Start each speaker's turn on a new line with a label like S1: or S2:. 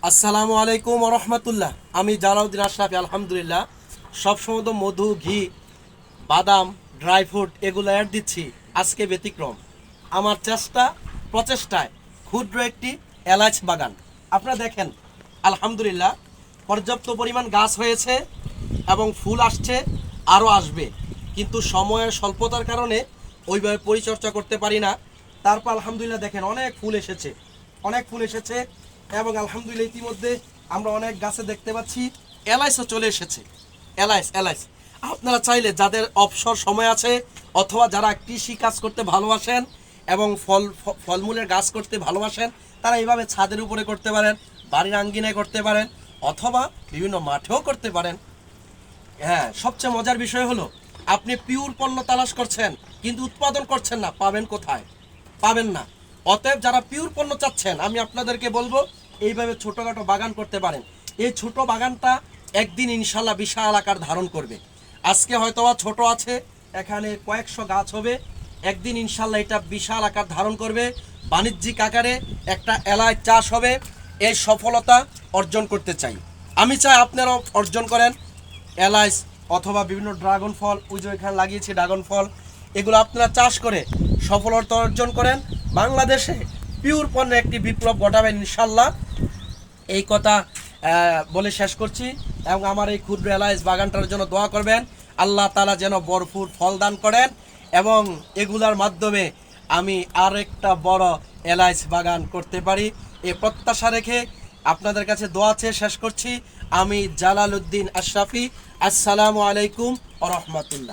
S1: আসসালামু আলাইকুম রহমতুল্লাহ। আমি জালাউদ্দিন আশরাফি। আলহামদুলিল্লাহ, সবসময় তো মধু, ঘি, বাদাম, ড্রাই ফ্রুট এগুলো অ্যাড দিচ্ছি। আজকে ব্যতিক্রম। আমার প্রচেষ্টায় ক্ষুদ্র একটি এলাচ বাগান। আপনারা দেখেন, আলহামদুলিল্লাহ পর্যাপ্ত পরিমাণ গাছ হয়েছে এবং ফুল আসছে, আরও আসবে। কিন্তু সময়ের স্বল্পতার কারণে ওইভাবে পরিচর্যা করতে পারি না। তারপর আলহামদুলিল্লাহ দেখেন অনেক ফুল এসেছে এবং আলহামদুলিল্লাহ ইতিমধ্যে আমরা অনেক গাছে দেখতে পাচ্ছি এলাইচও চলে এসেছে। এলাইচ আপনারা চাইলে, যাদের অবসর সময় আছে অথবা যারা কৃষি কাজ করতে ভালোবাসেন এবং ফলমূলের গাছ করতে ভালোবাসেন, তারা এইভাবে ছাদের উপরে করতে পারেন, বাড়ির আঙ্গিনায় করতে পারেন, অথবা বিভিন্ন মাঠেও করতে পারেন। হ্যাঁ, সবচেয়ে মজার বিষয় হলো, আপনি পিওর পণ্য তালাশ করছেন কিন্তু উৎপাদন করছেন না, পাবেন কোথায়? পাবেন না। অতএব যারা পিওর পণ্য চাচ্ছেন, আমি আপনাদেরকে বলবো এইভাবে ছোটোখাটো বাগান করতে পারেন। এই ছোট বাগানটা একদিন ইনশাল্লাহ বিশাল আকার ধারণ করবে। আজকে হয়তোবা ছোট আছে, এখানে কয়েকশো গাছ হবে, একদিন ইনশাল্লাহ এটা বিশাল আকার ধারণ করবে, বাণিজ্যিক আকারে একটা এলাচ চাষ হবে। এই সফলতা অর্জন করতে চাই। আমি চাই আপনারাও অর্জন করেন। এলাইচ অথবা বিভিন্ন ড্রাগন ফল, ওই যে এখানে লাগিয়েছি ড্রাগন ফল, এগুলো আপনারা চাষ করে সফলতা অর্জন করেন। বাংলাদেশে পিওর পণ্যের একটি বিপ্লব ঘটাবেন ইনশাল্লাহ। এই কথা বলে শেষ করছি এবং আমার এই ক্ষুদ্র এলাইচ বাগানটার জন্য দোয়া করবেন। আল্লাহ তাআলা যেন ভরপুর ফল দান করেন এবং এগুলার মাধ্যমে আমি আর একটা বড় এলাইচ বাগান করতে পারি, এই প্রত্যাশা রেখে আপনাদের কাছে দোয়া চেয়ে শেষ করছি। আমি জালালউদ্দিন আশরাফি। আসসালামু আলাইকুম ওয়া রাহমাতুল্লাহ।